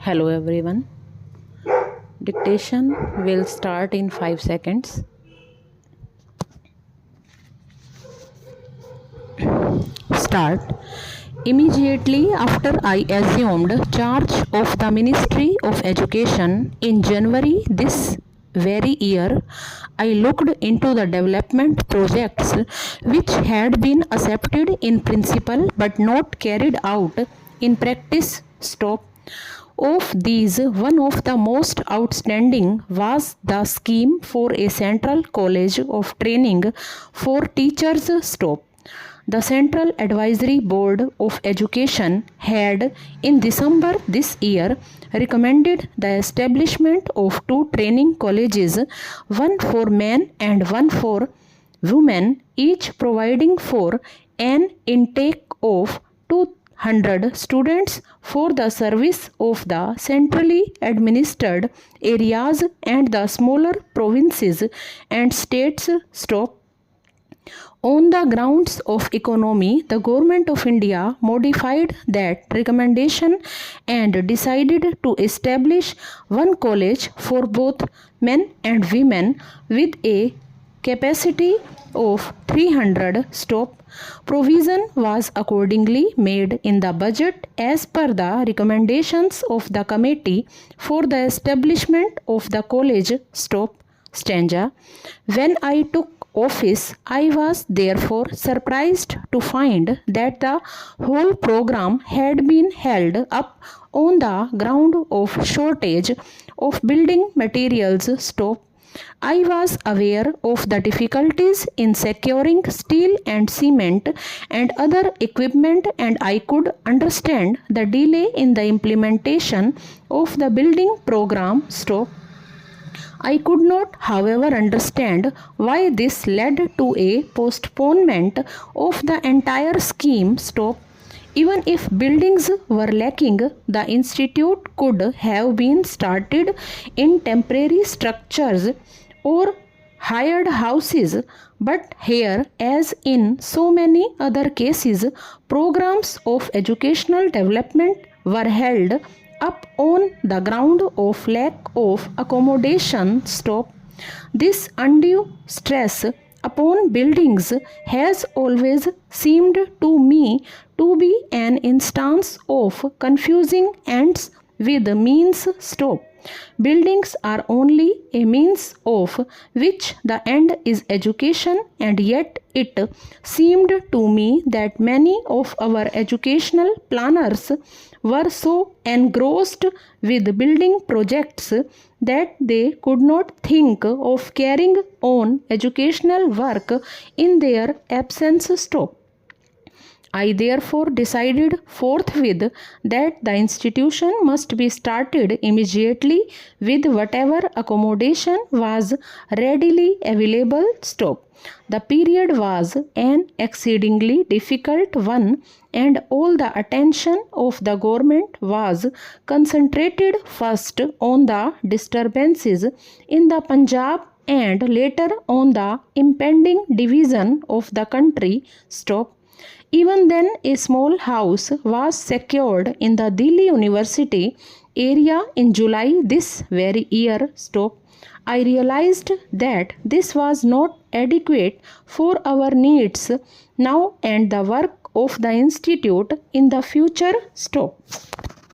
Hello everyone. Dictation will start in 5 seconds. Start. Immediately after I assumed charge of the Ministry of Education in January this very year, I looked into the development projects which had been accepted in principle but not carried out in practice. Of these, one of the most outstanding was the scheme for a central college of training for teachers. The Central Advisory Board of Education had, in December this year, recommended the establishment of 2 training colleges, one for men and one for women, each providing for an intake of 200 students for the service of the centrally administered areas and the smaller provinces and states. On the grounds of economy, the Government of India modified that recommendation and decided to establish one college for both men and women with a capacity of 300. Provision was accordingly made in the budget as per the recommendations of the committee for the establishment of the college. When I took office, I was therefore surprised to find that the whole program had been held up on the ground of shortage of building materials. I was aware of the difficulties in securing steel and cement and other equipment, and I could understand the delay in the implementation of the building program. I could not, however, understand why this led to a postponement of the entire scheme. Even if buildings were lacking, the institute could have been started in temporary structures or hired houses, but here, as in so many other cases, programs of educational development were held up on the ground of lack of accommodation. This undue stress upon buildings has always seemed to me to be an instance of confusing ends with means. Buildings are only a means of which the end is education, and yet it seemed to me that many of our educational planners were so engrossed with building projects that they could not think of carrying on educational work in their absence. I therefore decided forthwith that the institution must be started immediately with whatever accommodation was readily available. The period was an exceedingly difficult one, and all the attention of the government was concentrated first on the disturbances in the Punjab and later on the impending division of the country. Even then, a small house was secured in the Delhi University area in July this very year. I realized that this was not adequate for our needs now and the work of the institute in the future.